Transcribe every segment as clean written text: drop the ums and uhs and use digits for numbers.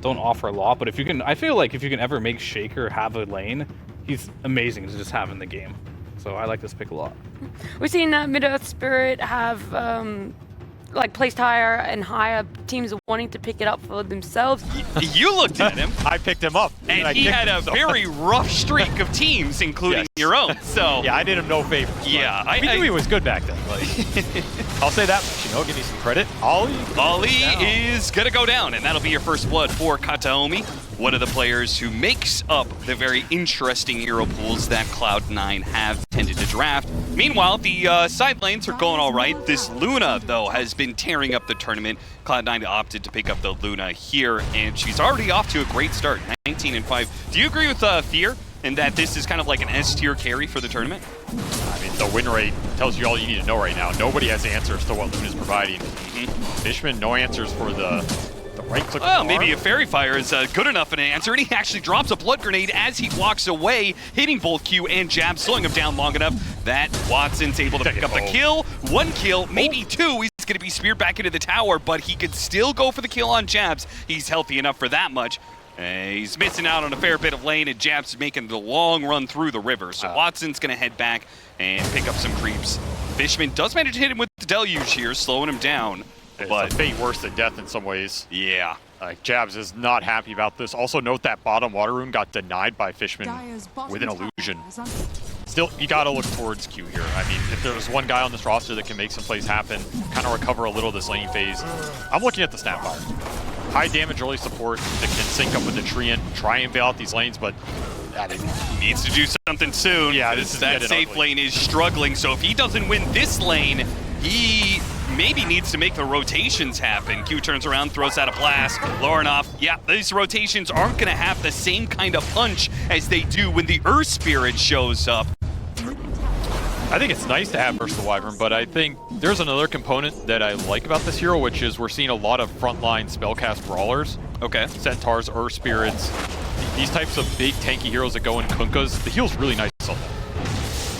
don't offer a lot, but if you can, I feel like if you can ever make Shaker have a lane, he's amazing to just have in the game. So I like this pick a lot. We've seen Mid-Earth Spirit have like placed higher and higher, teams wanting to pick it up for themselves. You looked at him. I picked him up. And he had a very rough streak of teams, including your own. So yeah, I did him no favors. Yeah, we knew he was good back then. Like, I'll say that much, you know, give me some credit. Ollie is gonna go down, and that'll be your first blood for Kataomi, one of the players who makes up the very interesting hero pools that Cloud9 have tended to draft. Meanwhile, the side lanes are going all right. This Luna, though, has been tearing up the tournament. Cloud9 opted to pick up the Luna here, and she's already off to a great start, 19-5. Do you agree with Fear in that this is kind of like an S-tier carry for the tournament? I mean, the win rate tells you all you need to know right now. Nobody has answers to what Luna's providing. Fishman, no answers for the right click. Well, maybe a Fairy Fire is good enough an answer, and he actually drops a Blood Grenade as he walks away, hitting both Q and Jab, slowing him down long enough that Watson's able to pick up the kill. One kill, maybe two. He's going to be speared back into the tower, but he could still go for the kill on Jabs. He's healthy enough for that much. He's missing out on a fair bit of lane, and Jabs making the long run through the river. So Watson's going to head back and pick up some creeps. Fishman does manage to hit him with the Deluge here, slowing him down. But a fate worse than death in some ways. Yeah. Jabs is not happy about this. Also note that bottom water rune got denied by Fishman with an illusion. Still, you gotta look towards Q here. I mean, if there's one guy on this roster that can make some plays happen, kind of recover a little of this laning phase, I'm looking at the Snapfire. High damage early support that can sync up with the Treant, try and bail out these lanes, but that needs to do something soon. Yeah, that safe lane is struggling, so if he doesn't win this lane, he maybe needs to make the rotations happen. Q turns around, throws out a blast. Lorinoff, yeah, these rotations aren't going to have the same kind of punch as they do when the Earth Spirit shows up. I think it's nice to have Versatile Wyvern, but I think there's another component that I like about this hero, which is we're seeing a lot of frontline spellcast brawlers. Okay. Centaurs, Earth Spirits, these types of big tanky heroes that go in Kunkas. The heal's really nice on them.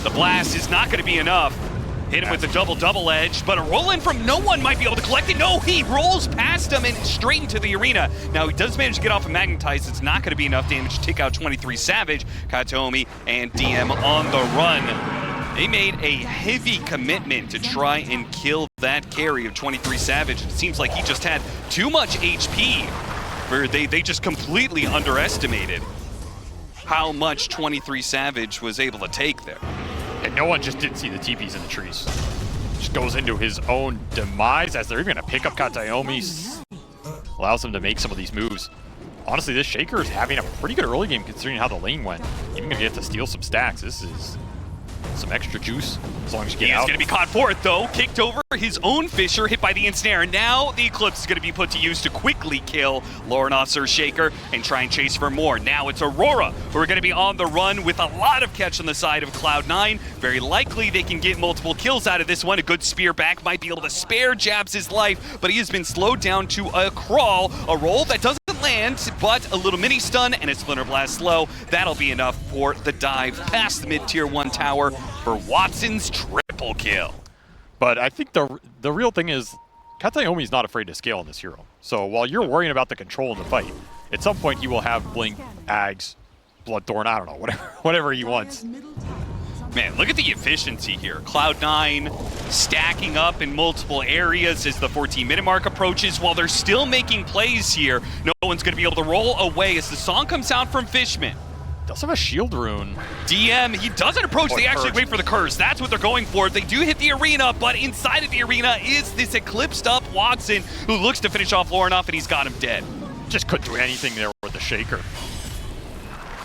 The blast is not going to be enough. Hit him with the double edge, but a roll in from no one might be able to collect it. No, he rolls past him and straight into the arena. Now he does manage to get off of Magnetize. It's not going to be enough damage to take out 23 Savage. Kataomi and DM on the run. They made a heavy commitment to try and kill that carry of 23 Savage. It seems like he just had too much HP, where they just completely underestimated how much 23 Savage was able to take there. And no one just didn't see the TPs in the trees. Just goes into his own demise as they're even going to pick up Kataomi. Allows him to make some of these moves. Honestly, this Shaker is having a pretty good early game considering how the lane went. Even going to get to steal some stacks. This is some extra juice as long as you get out. He's going to be caught for it, though. Kicked over his own Fisher, hit by the Ensnare. Now the Eclipse is going to be put to use to quickly kill Lorinoff's Shaker and try and chase for more. Now it's Aurora, who are going to be on the run with a lot of catch on the side of Cloud9. Very likely they can get multiple kills out of this one. A good spear back might be able to spare Jabs his life, but he has been slowed down to a crawl. A roll that doesn't land, but a little mini stun and a Splinter Blast slow. That'll be enough for the dive past the mid-tier 1 tower for Watson's triple kill. But I think the real thing is Kataomi's not afraid to scale on this hero. So while you're worrying about the control in the fight, at some point he will have Blink, Ags, Bloodthorn, I don't know, whatever he wants. Man, look at the efficiency here. Cloud9 stacking up in multiple areas as the 14-minute mark approaches while they're still making plays here. No one's going to be able to roll away as the song comes out from Fishman. Does have a shield rune. DM, he doesn't approach, they actually wait for the curse. That's what they're going for. They do hit the arena, but inside of the arena is this eclipsed up Watson who looks to finish off Lorinoff, and he's got him dead. Just couldn't do anything there with the Shaker.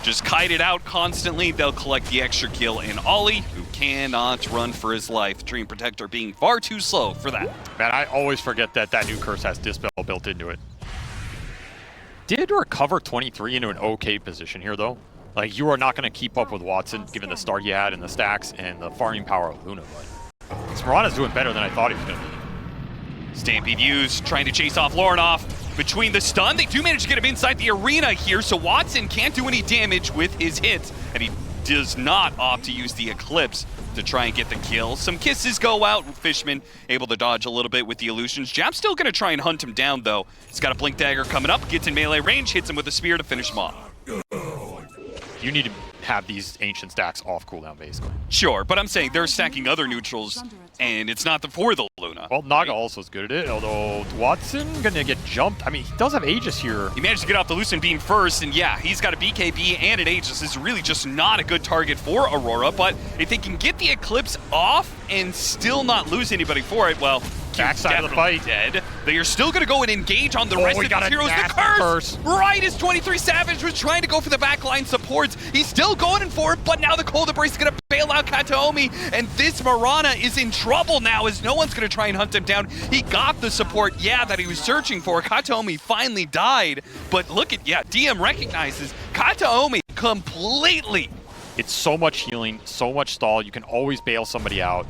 Just kite it out constantly. They'll collect the extra kill in Ollie, who cannot run for his life. Dream Protector being far too slow for that. Man, I always forget that new curse has Dispel built into it. Did recover 23 into an okay position here, though. Like, you are not going to keep up with Watson, given the start he had in the stacks and the farming power of Luna, but Smarana's doing better than I thought he was going to be. Stampede used, trying to chase off Lorinoff. Between the stun, they do manage to get him inside the arena here, so Watson can't do any damage with his hits, and he does not opt to use the Eclipse to try and get the kill. Some kisses go out. Fishman able to dodge a little bit with the illusions. Jab's still going to try and hunt him down, though. He's got a Blink Dagger coming up, gets in melee range, hits him with a spear to finish him off. You need to have these ancient stacks off cooldown, basically. Sure, but I'm saying they're stacking other neutrals, and it's not for the Luna. Well, Naga also is good at it, although Watson gonna get jumped. I mean, he does have Aegis here. He managed to get off the Lucent Beam first, and yeah, he's got a BKB and an Aegis. This is really just not a good target for Aurora, but if they can get the Eclipse off and still not lose anybody for it, well, backside of the fight. Dead. They are still going to go and engage on the rest of his heroes. The curse! Right as 23 Savage was trying to go for the backline supports. He's still going in for it, but now the Cold Embrace is going to bail out Kataomi, and this Mirana is in trouble now as no one's going to try and hunt him down. He got the support, yeah, that he was searching for. Kataomi finally died, but look at, yeah, DM recognizes Kataomi completely. It's so much healing, so much stall. You can always bail somebody out.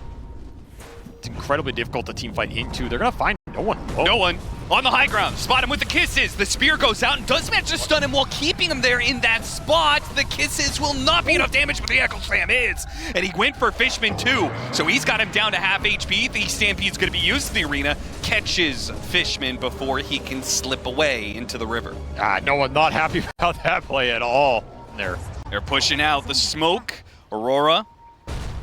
It's incredibly difficult to team fight into. They're going to find no one. Oh. No one. On the high ground. Spot him with the kisses. The spear goes out and does manage to stun him while keeping him there in that spot. The kisses will not be enough damage, but the Echo Slam is. And he went for Fishman too. So he's got him down to half HP. The Stampede's going to be used in the arena. Catches Fishman before he can slip away into the river. No one not happy about that play at all. They're pushing out the smoke. Aurora.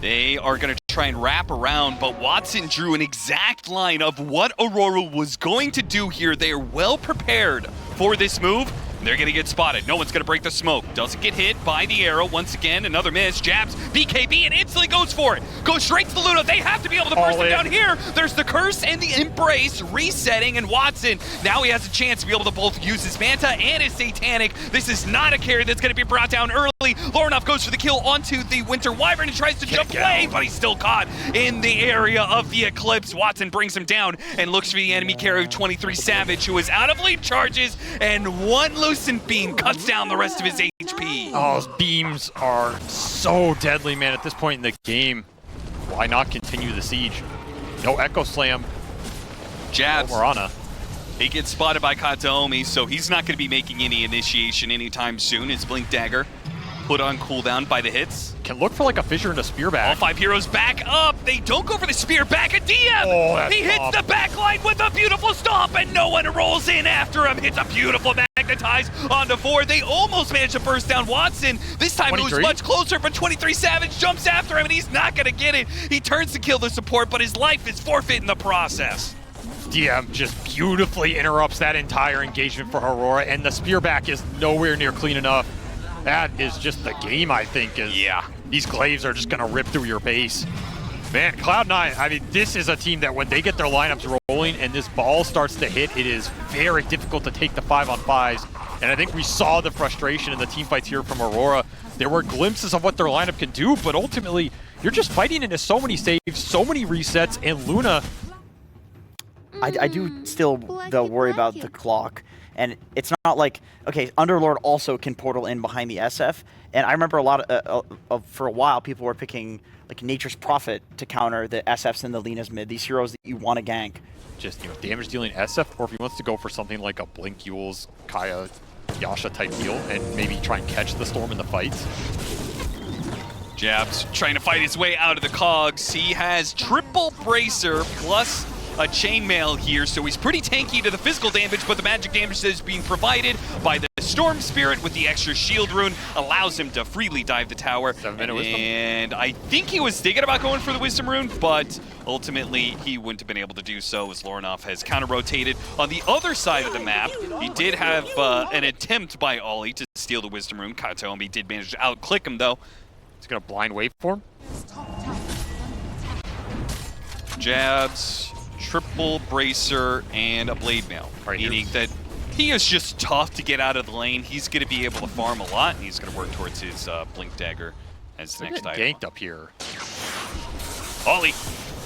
They are going to try and wrap around, but Watson drew an exact line of what Aurora was going to do here. They are well prepared for this move. They're going to get spotted. No one's going to break the smoke. Doesn't get hit by the arrow. Once again, another miss. Jabs, BKB, and instantly goes for it. Goes straight to the Luna. They have to be able to burst him down here. There's the curse and the embrace resetting, and Watson, now he has a chance to be able to both use his Manta and his Satanic. This is not a carry that's going to be brought down early. Lorinov goes for the kill onto the Winter Wyvern and tries to jump away, but he's still caught in the area of the Eclipse. Watson brings him down and looks for the enemy carry of 23 Savage, who is out of lead charges, and one Lucent Beam cuts down the rest of his HP. Oh, those beams are so deadly, man, at this point in the game. Why not continue the siege? No Echo Slam. Jabs. No Mirana. He gets spotted by Kataomi, so he's not going to be making any initiation anytime soon. His Blink Dagger put on cooldown by the hits. Can look for like a fissure and a spear back. All 5 heroes back up. They don't go for the spear back at DM. Oh, he hits the back line with a beautiful stomp, and no one rolls in after him. Hits a beautiful magnetize onto 4. They almost managed to burst down Watson. This time 23? It was much closer, but 23 Savage jumps after him, and he's not going to get it. He turns to kill the support, but his life is forfeit in the process. DM just beautifully interrupts that entire engagement for Aurora, and the spear back is nowhere near clean enough. That is just the game, I think. Yeah. These glaives are just going to rip through your base. Man, Cloud9, I mean, this is a team that when they get their lineups rolling and this ball starts to hit, it is very difficult to take the 5-on-5s. And I think we saw the frustration in the team fights here from Aurora. There were glimpses of what their lineup can do, but ultimately, you're just fighting into so many saves, so many resets, and Luna... I do still, though, worry about the clock. And it's not like, okay, Underlord also can portal in behind the SF. And I remember a lot for a while, people were picking like Nature's Prophet to counter the SFs and the Lena's mid, these heroes that you want to gank. Just, damage dealing SF, or if he wants to go for something like a Blink Yules, Kaya, Yasha type deal, and maybe try and catch the Storm in the fights. Jabs trying to fight his way out of the cogs. He has triple bracer plus a chainmail here, so he's pretty tanky to the physical damage, but the magic damage that is being provided by the Storm Spirit with the extra shield rune allows him to freely dive the tower. 7-minute wisdom. And I think he was thinking about going for the wisdom rune, but ultimately he wouldn't have been able to do so as Lorinov has counter-rotated. On the other side of the map, he did have an attempt by Ollie to steal the wisdom rune. Kataomi did manage to out-click him though. He's gonna blind wave for him. Jabs, triple bracer, and a blade mail. Right, meaning that he is just tough to get out of the lane. He's going to be able to farm a lot, and he's going to work towards his Blink Dagger as the next item. Ganked up here. Ollie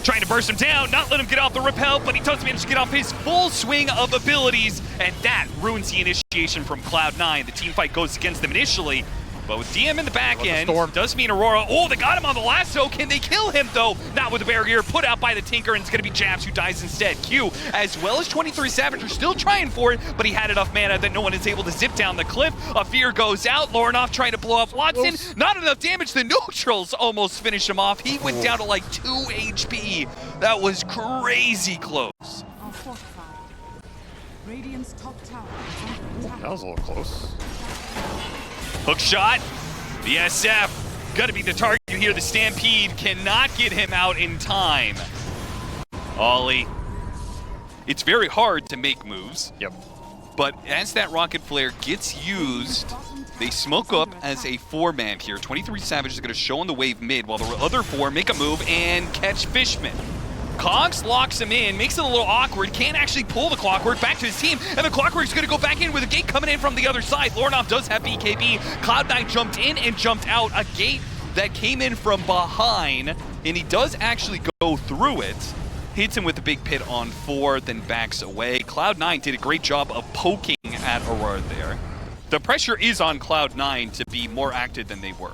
trying to burst him down, not let him get off the repel, but he does manage to get off his full swing of abilities, and that ruins the initiation from Cloud9. The team fight goes against them initially, But with DM in the back end, storm. does mean Aurora. Oh, they got him on the lasso. Can they kill him, though? Not with the barrier. Put out by the Tinker, and it's going to be Jabs who dies instead. Q, as well as 23 Savage, are still trying for it, but he had enough mana that no one is able to zip down the cliff. A fear goes out. Lornoff trying to blow up Watson. Not enough damage. The neutrals almost finish him off. He went down to like 2 HP. That was crazy close. Radiant's top tower. That was a little close. Hook shot. The SF gonna be the target here. The Stampede cannot get him out in time. Ollie. It's very hard to make moves. Yep. But as that rocket flare gets used, they smoke up as a 4-man here. 23 Savage is gonna show on the wave mid while the other 4 make a move and catch Fishman. Cogs locks him in, makes it a little awkward, can't actually pull the Clockwork back to his team, and the Clockwork's gonna go back in with a gate coming in from the other side. Lornoff does have BKB. Cloud9 jumped in and jumped out. A gate that came in from behind, and he does actually go through it. Hits him with the big pit on 4, then backs away. Cloud9 did a great job of poking at Aurora there. The pressure is on Cloud9 to be more active than they were.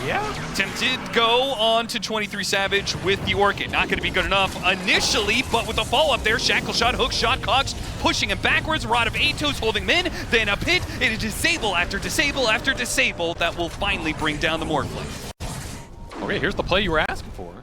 Yeah. Tempted go on to 23 Savage with the Orchid. Not going to be good enough initially, but with a follow-up there, Shackle shot, hook shot, Cogs pushing him backwards. Rod of Atos holding him in, then a pit, and a disable after disable after disable that will finally bring down the Morphling. Okay, here's the play you were asking for.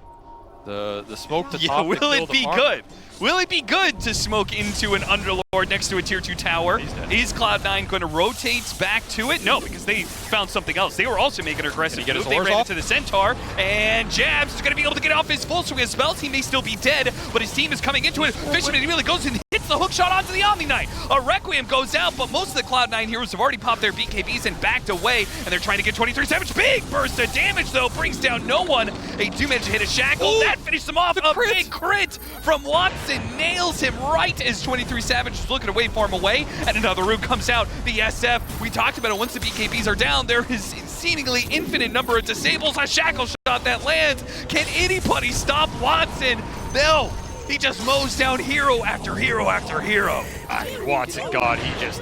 The smoke to Yeah, top. will it be good? Will it be good to smoke into an Underlord next to a tier 2 tower? Is Cloud9 going to rotate back to it? No, because they found something else. They were also making an aggressive move. They ran into the Centaur, and Jabs is going to be able to get off his full swing of spells. He may still be dead, but his team is coming into it. Fisherman immediately goes and hits the hook shot onto the Omni Knight. A Requiem goes out, but most of the Cloud9 heroes have already popped their BKBs and backed away, and they're trying to get 23 Savage. Big burst of damage, though, brings down no one. They do manage to hit a Shackle. Ooh, that finished them off. A big crit from Watson nails him right as 23 Savage is looking to wait for him away, and another root comes out. The SF, we talked about it, once the BKBs are down, there is seemingly infinite number of disables. A Shackle shot that lands. Can anybody stop Watson? No. He just mows down hero after hero after hero. I mean, Watson, God, he just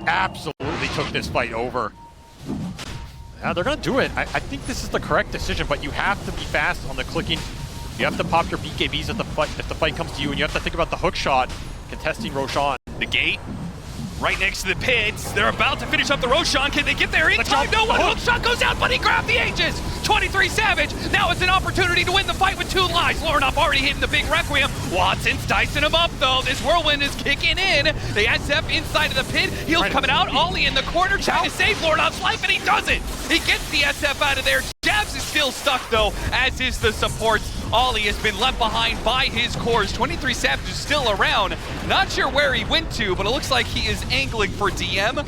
absolutely took this fight over. Yeah, they're gonna do it. I think this is the correct decision, but you have to be fast on the clicking. You have to pop your BKBs if the fight comes to you, and you have to think about the hook shot contesting Roshan. The gate right next to the pits. They're about to finish up the Roshan. Can they get there in time? No one. Hook shot goes out, but he grabbed the Aegis. 23 Savage. Now it's an opportunity to win the fight with 2 lives. Lornoff already hitting the big Requiem. Watson's dicing him up, though. This whirlwind is kicking in. The SF inside of the pit. Heels coming out. Ollie in the corner trying to save Lornoff's life, and he doesn't. He gets the SF out of there. Jabs is still stuck, though, as is the support. Ollie has been left behind by his cores. 23 Savage is still around. Not sure where he went to, but it looks like he is angling for DM.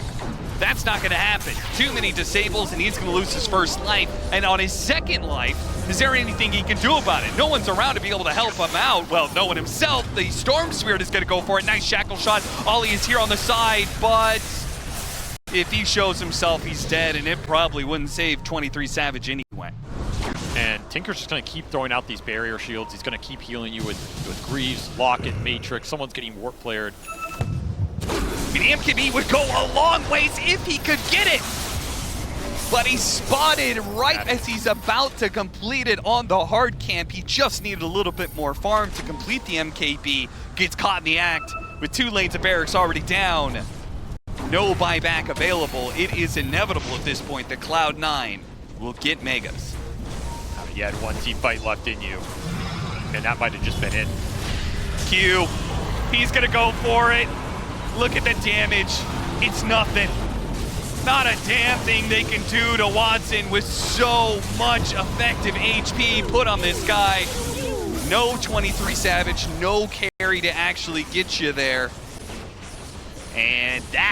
That's not going to happen. Too many disables, and he's going to lose his first life. And on his second life, is there anything he can do about it? No one's around to be able to help him out. Well, no one himself. The Storm Spirit is going to go for it. Nice Shackle shot. Ollie is here on the side, but if he shows himself, he's dead, and it probably wouldn't save 23 Savage anyway. And Tinker's just going to keep throwing out these barrier shields. He's going to keep healing you with Greaves, Locket, Matrix. Someone's getting warp flared. The MKB would go a long ways if he could get it. But he's spotted right as he's about to complete it on the hard camp. He just needed a little bit more farm to complete the MKB. Gets caught in the act with 2 lanes of barracks already down. No buyback available. It is inevitable at this point that Cloud9 will get Megas. You had 1 team fight left in you, and that might have just been it. Q, he's gonna go for it. Look at the damage. It's nothing. Not a damn thing they can do to Watson with so much effective HP put on this guy. No 23 Savage, no carry to actually get you there. And that